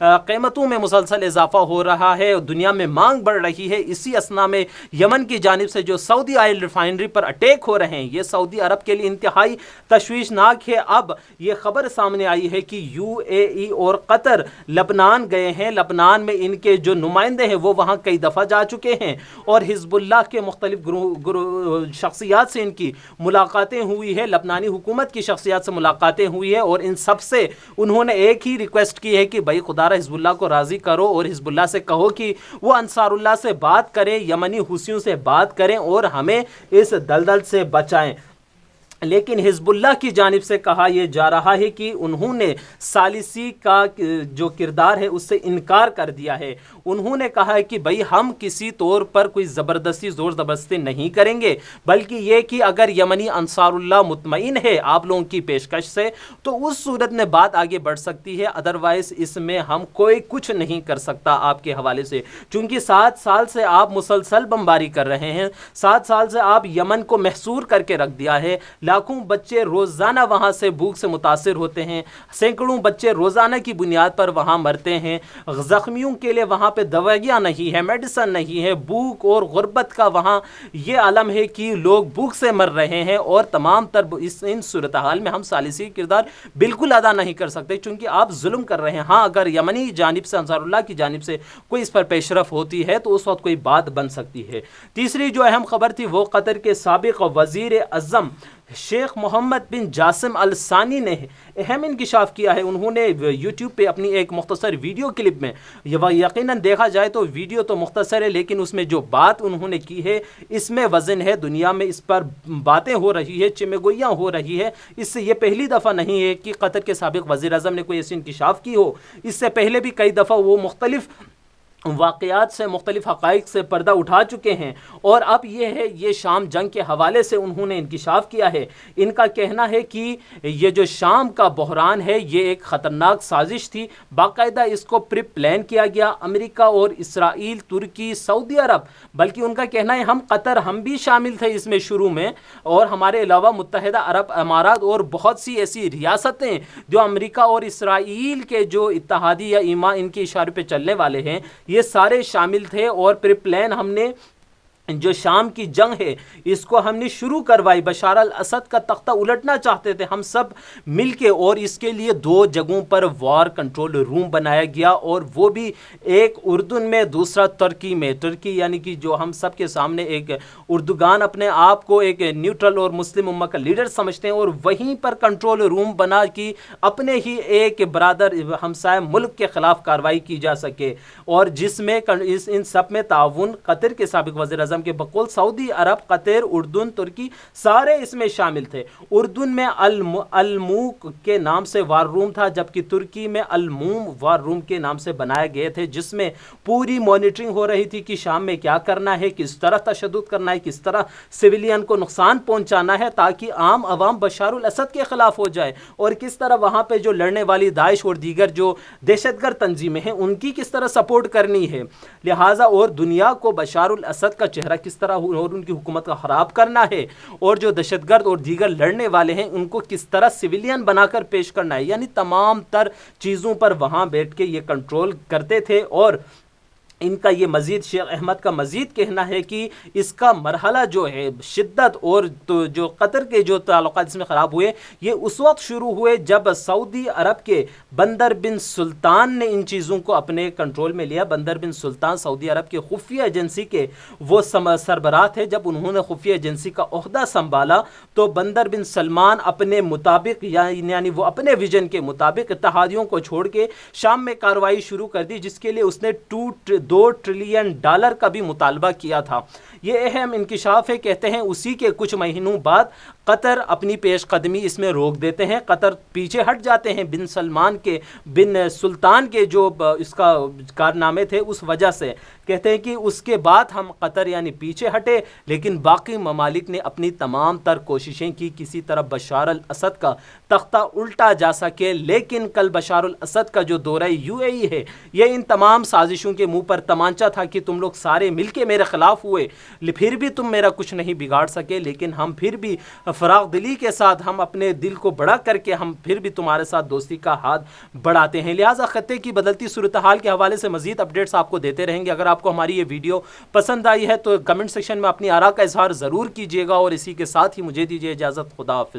قیمتوں میں مسلسل اضافہ ہو رہا ہے، دنیا میں مانگ بڑھ رہی ہے۔ اسی اثنا میں یمن کی جانب سے جو سعودی آئل ریفائنری پر اٹیک ہو رہے ہیں، یہ سعودی عرب کے لیے انتہائی تشویشناک ہے۔ اب یہ خبر سامنے آئی ہے کہ UAE اور قطر لبنان گئے ہیں، لبنان میں ان کے جو نمائندے ہیں وہ وہاں کئی دفعہ جا چکے ہیں اور حزب اللہ کے مختلف شخصیات سے ان کی ملاقاتیں ہوئی ہے، لبنانی حکومت کی شخصیات سے ملاقاتیں ہوئی ہے، اور ان سب سے انہوں نے ایک ہی ریکویسٹ کی ہے کہ بھائی خدا را حزب اللہ کو راضی کرو اور حزب اللہ سے کہو کہ وہ انصار اللہ سے بات کریں، یمنی حوثیوں سے بات کریں اور ہمیں اس دلدل سے بچائیں۔ لیکن حزب اللہ کی جانب سے کہا یہ جا رہا ہے کہ انہوں نے ثالثی کا جو کردار ہے اس سے انکار کر دیا ہے۔ انہوں نے کہا ہے کہ بھئی ہم کسی طور پر کوئی زبردستی زور زبردستی نہیں کریں گے، بلکہ یہ کہ اگر یمنی انصار اللہ مطمئن ہے آپ لوگوں کی پیشکش سے تو اس صورت میں بات آگے بڑھ سکتی ہے، ادروائز اس میں ہم کوئی کچھ نہیں کر سکتا آپ کے حوالے سے، چونکہ 7 سال سے آپ مسلسل بمباری کر رہے ہیں، 7 سال سے آپ یمن کو محصور کر کے رکھ دیا ہے، لاکھوں بچے روزانہ وہاں سے بھوک سے متاثر ہوتے ہیں، سینکڑوں بچے روزانہ کی بنیاد پر وہاں مرتے ہیں، زخمیوں کے لیے وہاں پہ دوائیاں نہیں ہے، میڈیسن نہیں ہے، بھوک اور غربت کا وہاں یہ عالم ہے کہ لوگ بھوک سے مر رہے ہیں، اور تمام تر ان صورتحال میں ہم ثالثی کردار بالکل ادا نہیں کر سکتے چونکہ آپ ظلم کر رہے ہیں۔ ہاں اگر یمنی جانب سے انصار اللہ کی جانب سے کوئی اس پر پیش رفت ہوتی ہے تو اس وقت کوئی بات بن سکتی ہے۔ تیسری جو اہم خبر تھی وہ قطر کے سابق وزیر اعظم شیخ محمد بن جاسم الثانی نے اہم انکشاف کیا ہے۔ انہوں نے یوٹیوب پہ اپنی ایک مختصر ویڈیو کلپ میں، یقیناً دیکھا جائے تو ویڈیو تو مختصر ہے لیکن اس میں جو بات انہوں نے کی ہے اس میں وزن ہے، دنیا میں اس پر باتیں ہو رہی ہے، چمگوئیاں ہو رہی ہے۔ اس سے یہ پہلی دفعہ نہیں ہے کہ قطر کے سابق وزیر اعظم نے کوئی ایسی انکشاف کی ہو، اس سے پہلے بھی کئی دفعہ وہ مختلف واقعات سے، مختلف حقائق سے پردہ اٹھا چکے ہیں، اور اب یہ ہے یہ شام جنگ کے حوالے سے انہوں نے انکشاف کیا ہے۔ ان کا کہنا ہے کہ یہ جو شام کا بحران ہے یہ ایک خطرناک سازش تھی، باقاعدہ اس کو پری پلان کیا گیا، امریکہ اور اسرائیل، ترکی، سعودی عرب، بلکہ ان کا کہنا ہے ہم قطر ہم بھی شامل تھے اس میں شروع میں، اور ہمارے علاوہ متحدہ عرب امارات اور بہت سی ایسی ریاستیں جو امریکہ اور اسرائیل کے جو اتحادی یا ایما ان کے اشارے پہ چلنے والے ہیں یہ سارے شامل تھے، اور پری پلان ہم نے جو شام کی جنگ ہے اس کو ہم نے شروع کروائی، بشار الاسد کا تختہ الٹنا چاہتے تھے ہم سب مل کے، اور اس کے لیے 2 جگہوں پر وار کنٹرول روم بنایا گیا، اور وہ بھی ایک اردن میں، دوسرا ترکی میں۔ ترکی یعنی کہ جو ہم سب کے سامنے ایک اردوگان اپنے آپ کو ایک نیوٹرل اور مسلم امت کا لیڈر سمجھتے ہیں، اور وہیں پر کنٹرول روم بنا کہ اپنے ہی ایک برادر ہمسائے ملک کے خلاف کارروائی کی جا سکے، اور جس میں ان سب میں تعاون قطر کے سابق وزیر اعظم کے بقول سعودی عرب، قطر، اردن، ترکی سارے اس میں شامل تھے۔ اردن میں الموک کے نام سے وار روم تھا، جبکہ ترکی میں الموم وار روم کے نام سے بنائے گئے تھے، جس میں پوری مانیٹرنگ ہو رہی تھی کہ شام میں کیا کرنا ہے، کس طرح تشدد کرنا ہے، کس طرح سویلین کو نقصان پہنچانا ہے تاکہ عام عوام بشار الاسد کے خلاف ہو جائے، اور کس طرح وہاں پہ جو لڑنے والی داعش اور دیگر جو دہشت گرد تنظیمیں ہیں ان کی کس طرح سپورٹ کرنی ہے، لہٰذا اور دنیا کو بشار الاسد کا چہرہ کس طرح اور ان کی حکومت کا خراب کرنا ہے، اور جو دہشت گرد اور دیگر لڑنے والے ہیں ان کو کس طرح سویلین بنا کر پیش کرنا ہے، یعنی تمام تر چیزوں پر وہاں بیٹھ کے یہ کنٹرول کرتے تھے۔ اور ان کا یہ مزید، شیخ احمد کا مزید کہنا ہے کہ اس کا مرحلہ جو ہے شدت اور جو قطر کے جو تعلقات اس میں خراب ہوئے یہ اس وقت شروع ہوئے جب سعودی عرب کے بندر بن سلطان نے ان چیزوں کو اپنے کنٹرول میں لیا۔ بندر بن سلطان سعودی عرب کے خفیہ ایجنسی کے وہ سربراہ تھے۔ جب انہوں نے خفیہ ایجنسی کا عہدہ سنبھالا تو بندر بن سلمان اپنے مطابق یعنی وہ اپنے ویژن کے مطابق اتحادیوں کو چھوڑ کے شام میں کارروائی شروع کر دی، جس کے لیے اس نے $2 ٹریلین کا بھی مطالبہ کیا تھا۔ یہ اہم انکشاف ہے۔ کہتے ہیں اسی کے کچھ مہینوں بعد قطر اپنی پیش قدمی اس میں روک دیتے ہیں، قطر پیچھے ہٹ جاتے ہیں بن سلطان کے جو اس کا کارنامے تھے اس وجہ سے۔ کہتے ہیں کہ اس کے بعد ہم قطر یعنی پیچھے ہٹے، لیکن باقی ممالک نے اپنی تمام تر کوششیں کی کسی طرح بشار الاسد کا تختہ الٹا جا سکے، لیکن کل بشار الاسد کا جو دورہ UAE ہے یہ ان تمام سازشوں کے منہ پر تمانچہ تھا کہ تم لوگ سارے مل کے میرے خلاف ہوئے، پھر بھی تم میرا کچھ نہیں بگاڑ سکے، لیکن ہم پھر بھی فراغ دلی کے ساتھ ہم اپنے دل کو بڑا کر کے ہم پھر بھی تمہارے ساتھ دوستی کا ہاتھ بڑھاتے ہیں۔ لہٰذا خطے کی بدلتی صورتحال کے حوالے سے مزید اپڈیٹس آپ کو دیتے رہیں گے۔ اگر آپ کو ہماری یہ ویڈیو پسند آئی ہے تو کمنٹ سیکشن میں اپنی آراء کا اظہار ضرور کیجیے گا، اور اسی کے ساتھ ہی مجھے دیجیے اجازت۔ خدا حافظ۔